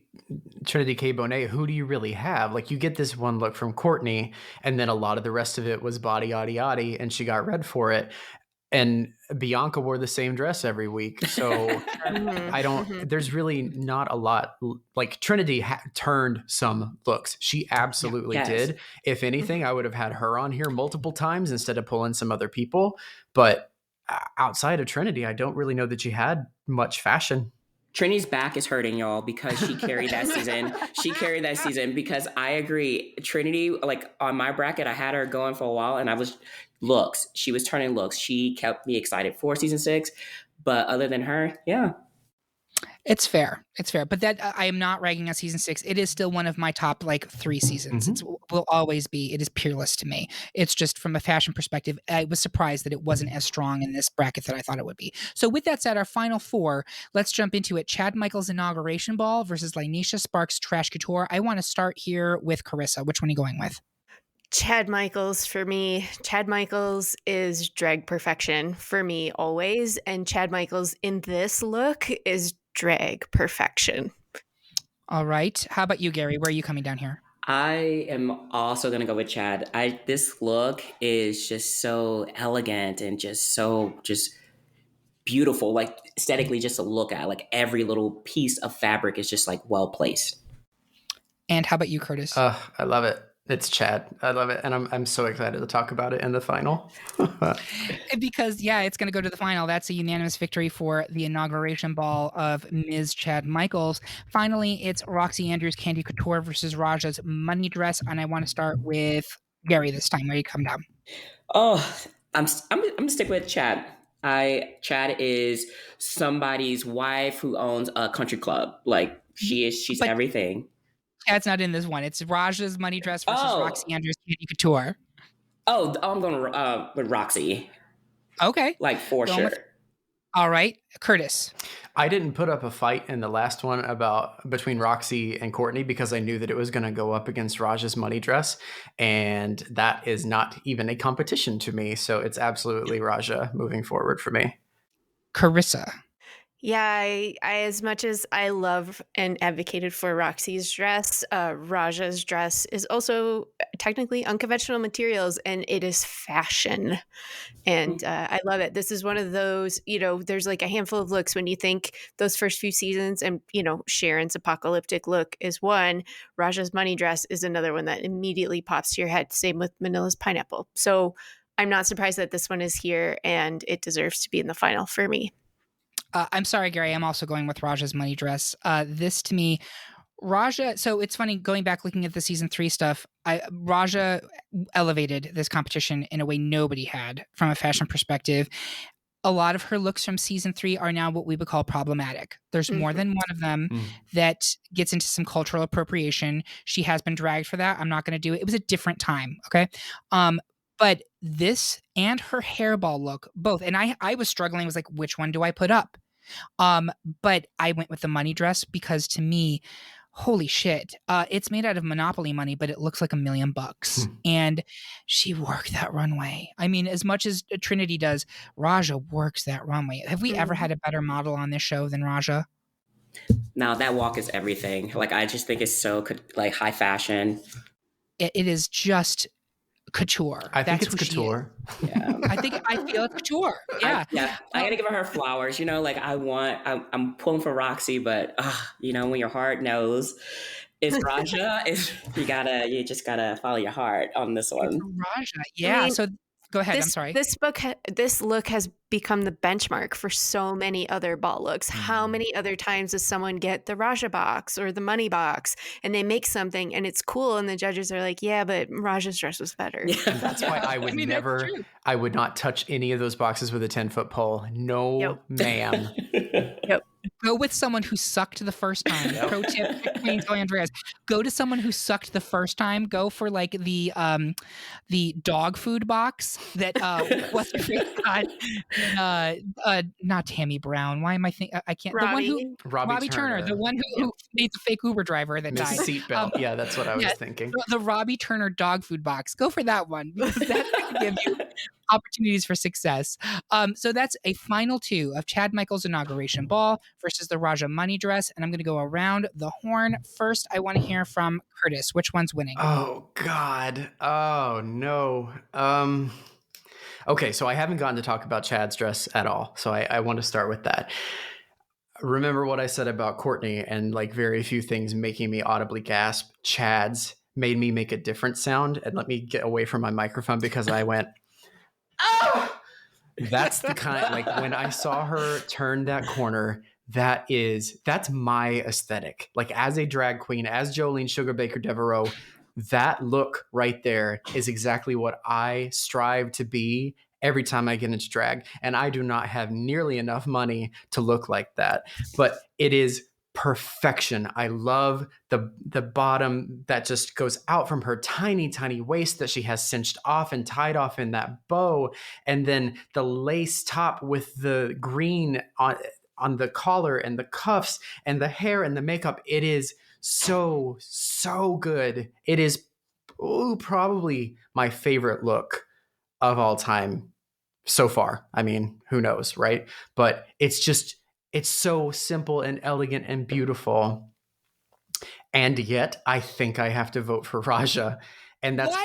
K. Bonet, who do you really have? Like, you get this one look from Courtney, and then a lot of the rest of it was body, yaddy, yaddy, and she got red for it. And Bianca wore the same dress every week. So there's really not a lot. Like, Trinity turned some looks. She absolutely did. If anything, I would have had her on here multiple times instead of pulling some other people. But outside of Trinity, I don't really know that she had much fashion. Trinity's back is hurting, y'all, because she carried that season. She carried that season because I agree. Trinity, like, on my bracket, I had her going for a while, and looks. She was turning looks. She kept me excited for season 6. But other than her, yeah. It's fair. It's fair. But that I am not ragging on season 6. It is still one of my top 3 seasons. It will always be. It is peerless to me. It's just from a fashion perspective, I was surprised that it wasn't as strong in this bracket that I thought it would be. So with that said, our final 4, let's jump into it. Chad Michaels' Inauguration Ball versus Linesha Sparks' Trash Couture. I want to start here with Karissa. Which one are you going with? Chad Michaels for me. Chad Michaels is drag perfection for me always. And Chad Michaels in this look is drag perfection. All right. How about you, Gary? Where are you coming down here? I am also going to go with Chad. This look is just so elegant and just beautiful, like aesthetically just to look at. Like, every little piece of fabric is just like well placed. And how about you, Curtis? I love it. It's Chad. I love it. And I'm so excited to talk about it in the final. Because, it's going to go to the final. That's a unanimous victory for the Inauguration Ball of Ms. Chad Michaels. Finally, it's Roxy Andrews' Candy Couture versus Raja's Money dress. And I want to start with Gary this time. Where you come down? Oh, I'm gonna stick with Chad. Chad is somebody's wife who owns a country club. Like, she's everything. Chad's not in this one. It's Raja's Money dress versus Roxy Andrews' Candy Couture. Oh, I'm going with Roxy, Okay. like for Going sure. with- All right. Curtis. I didn't put up a fight in the last one between Roxy and Courtney because I knew that it was going to go up against Raj's money dress, and that is not even a competition to me. So it's absolutely Raja moving forward for me. Karissa. Yeah, I as much as I love and advocated for Roxy's dress, Raja's dress is also technically unconventional materials, and it is fashion. And I love it. This is one of those, there's like a handful of looks when you think those first few seasons, and, Sharon's apocalyptic look is one. Raja's money dress is another one that immediately pops to your head. Same with Manila's pineapple. So I'm not surprised that this one is here, and it deserves to be in the final for me. I'm sorry, Gary. I'm also going with Raja's money dress. This to me, Raja. So it's funny going back looking at the season 3 stuff. Raja elevated this competition in a way nobody had from a fashion perspective. A lot of her looks from season 3 are now what we would call problematic. There's more than one of them that gets into some cultural appropriation. She has been dragged for that. I'm not going to do it. It was a different time. Okay. But this and her hairball look, both, and I was struggling, was like, which one do I put up? But I went with the money dress because to me, holy shit, it's made out of Monopoly money, but it looks like $1 million. And she worked that runway. I mean, as much as Trinity does, Raja works that runway. Have we ever had a better model on this show than Raja? Now that walk is everything. Like, I just think it's so like high fashion. It is just couture. I think it's couture. Yeah. I feel it's couture. Yeah. I gotta give her flowers. Like I'm pulling for Roxy, but when your heart knows it's Raja, you just gotta follow your heart on this one. Raja. Yeah. I mean, so go ahead. I'm sorry. This look has become the benchmark for so many other ball looks. How many other times does someone get the Raja box or the money box and they make something and it's cool and the judges are like, yeah, but Raja's dress was better. And that's why I would I would not touch any of those boxes with a 10-foot pole. No, ma'am. Yep. Go with someone who sucked the first time. Pro tip, Queen Zoe Andreas. Go to someone who sucked the first time. Go for like the dog food box that what's her face? Not Tammy Brown. Why am I thinking? I can't. Robbie. The one who Robbie Turner, the one who made the fake Uber driver that died. Seatbelt. Yeah, that's what I was thinking. The Robbie Turner dog food box. Go for that one because that's going to give you opportunities for success. So that's a final 2 of Chad Michaels' inauguration ball versus the Raja money dress. And I'm going to go around the horn. First, I want to hear from Curtis. Which one's winning? Oh, God. Oh, no. Okay, so I haven't gotten to talk about Chad's dress at all. So I want to start with that. Remember what I said about Courtney and like very few things making me audibly gasp. Chad's made me make a different sound. And let me get away from my microphone because I went, oh! That's the kind, like when I saw her turn that corner, that's my aesthetic. Like as a drag queen, as Jolene Sugar Baker Devereaux, that look right there is exactly what I strive to be every time I get into drag. And I do not have nearly enough money to look like that, but it is perfection. I love the bottom that just goes out from her tiny, tiny waist that she has cinched off and tied off in that bow. And then the lace top with the green on the collar and the cuffs and the hair and the makeup. It is so, so good. It is probably my favorite look of all time so far. I mean, who knows, right? But it's so simple and elegant and beautiful. And yet I think I have to vote for Raja. And that's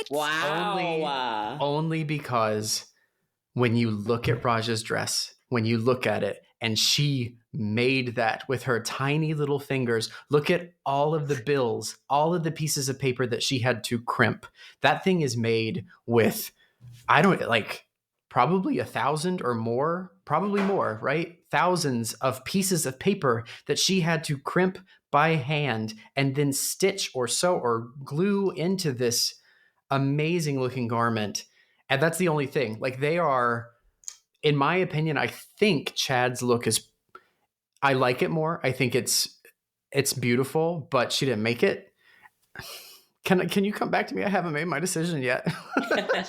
only because when you look at Raja's dress, when you look at it, and she made that with her tiny little fingers. Look at all of the bills, all of the pieces of paper that she had to crimp. That thing is made with, probably 1,000 or more, probably more, right? Thousands of pieces of paper that she had to crimp by hand and then stitch or sew or glue into this amazing looking garment. And that's the only thing. Like they are, in my opinion, I think Chad's look I like it more. I think it's beautiful, but she didn't make it. Can you come back to me? I haven't made my decision yet.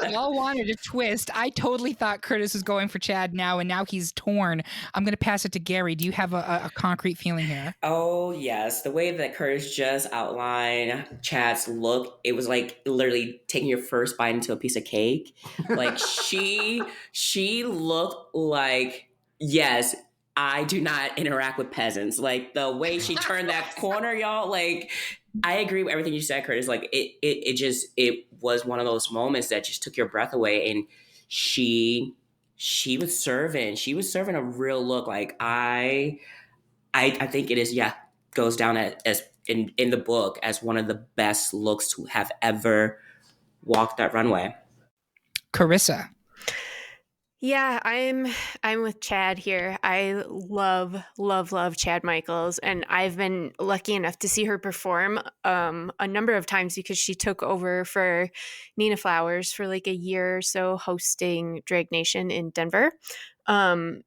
Y'all wanted a twist. I totally thought Curtis was going for Chad now, and now he's torn. I'm going to pass it to Gary. Do you have a concrete feeling here? Oh, yes. The way that Curtis just outlined Chad's look, it was like literally taking your first bite into a piece of cake. Like she looked like, yes, I do not interact with peasants. Like the way she turned that corner, y'all, like I agree with everything you said, Curtis. Like it was one of those moments that just took your breath away. And she was serving a real look. Like I think it is, goes down as in the book as one of the best looks to have ever walked that runway. Karissa. Yeah, I'm with Chad here. I love Chad Michaels, and I've been lucky enough to see her perform a number of times because she took over for Nina Flowers for like a year or so hosting Drag Nation in Denver. And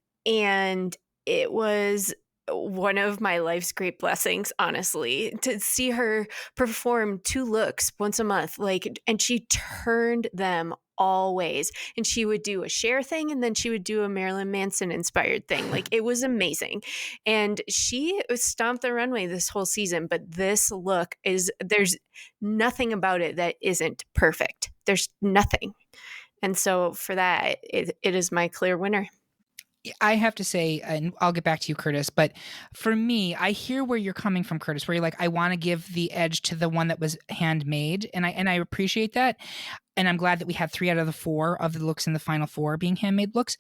it was one of my life's great blessings, honestly, to see her perform 2 looks once a month, and she turned them always. And she would do a Cher thing, and then she would do a Marilyn Manson inspired thing. Like, it was amazing. And she stomped the runway this whole season, but this look there's nothing about it that isn't perfect. There's nothing. And so for that, it is my clear winner. I have to say, and I'll get back to you, Curtis, but for me, I hear where you're coming from, Curtis, where you're like, I want to give the edge to the one that was handmade. And I appreciate that. And I'm glad that we had 3 out of the 4 of the looks in the final 4 being handmade looks.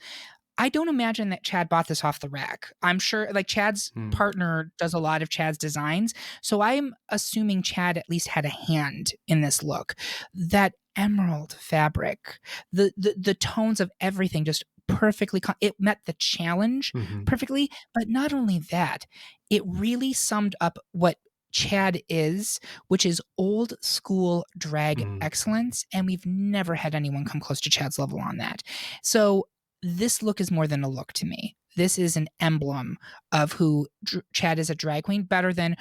I don't imagine that Chad bought this off the rack. I'm sure like Chad's partner does a lot of Chad's designs. So I'm assuming Chad at least had a hand in this look. That emerald fabric, the tones of everything just perfectly, it met the challenge perfectly. But not only that, it really summed up what Chad is, which is old school drag excellence. And we've never had anyone come close to Chad's level on that. So this look is more than a look to me. This is an emblem of who Chad is a drag queen, better than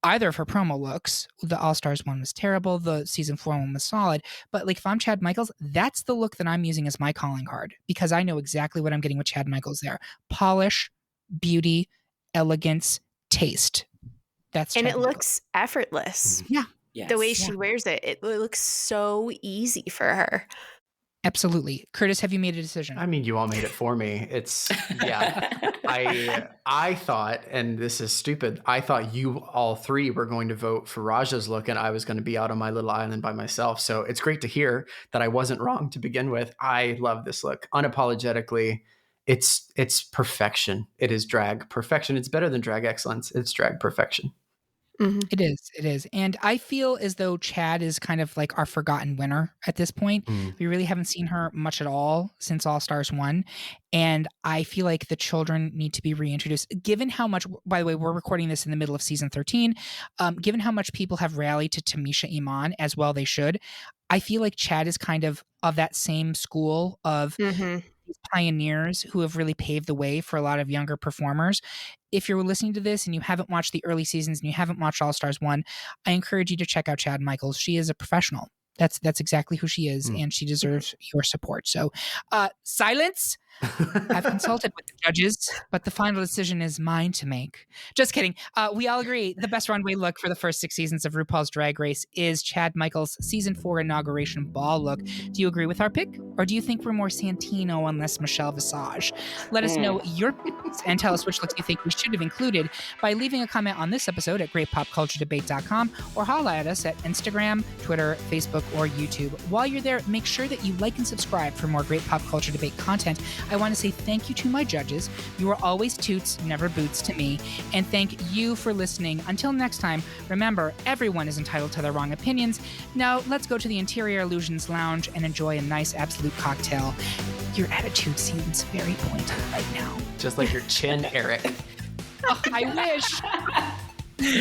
either of her promo looks. The All-Stars one was terrible. The season 4 one was solid. But like if I'm Chad Michaels, that's the look that I'm using as my calling card because I know exactly what I'm getting with Chad Michaels there. Polish, beauty, elegance, taste. That's and Chad it Michaels. Looks effortless. Yeah. Yes. The way she wears it, it looks so easy for her. Absolutely. Curtis, have you made a decision? I mean, you all made it for me. It's, yeah. I thought, and this is stupid, I thought you all 3 were going to vote for Raja's look and I was going to be out on my little island by myself. So it's great to hear that I wasn't wrong to begin with. I love this look. Unapologetically, it's perfection. It is drag perfection. It's better than drag excellence. It's drag perfection. It is. And I feel as though Chad is kind of like our forgotten winner at this point. We really haven't seen her much at all since All-Stars 1. And I feel like the children need to be reintroduced. Given how much, by the way, we're recording this in the middle of season 13, given how much people have rallied to Tamisha Iman, as well they should, I feel like Chad is kind of that same school of these pioneers who have really paved the way for a lot of younger performers. If you're listening to this and you haven't watched the early seasons and you haven't watched All-Stars 1, I encourage you to check out Chad Michaels. She is a professional. That's exactly who she is, and she deserves your support. So, silence. I've consulted with the judges, but the final decision is mine to make. Just kidding. We all agree the best runway look for the first 6 seasons of RuPaul's Drag Race is Chad Michaels' season 4 inauguration ball look. Do you agree with our pick, or do you think we're more Santino and less Michelle Visage? Let us know your picks and tell us which looks you think we should have included by leaving a comment on this episode at greatpopculturedebate.com or holla at us at Instagram, Twitter, Facebook, or YouTube. While you're there, make sure that you like and subscribe for more Great Pop Culture Debate content. I want to say thank you to my judges. You are always toots, never boots to me. And thank you for listening. Until next time, remember, everyone is entitled to their wrong opinions. Now, let's go to the Interior Illusions Lounge and enjoy a nice Absolute cocktail. Your attitude seems very pointed right now. Just like your chin, Eric. Oh, I wish.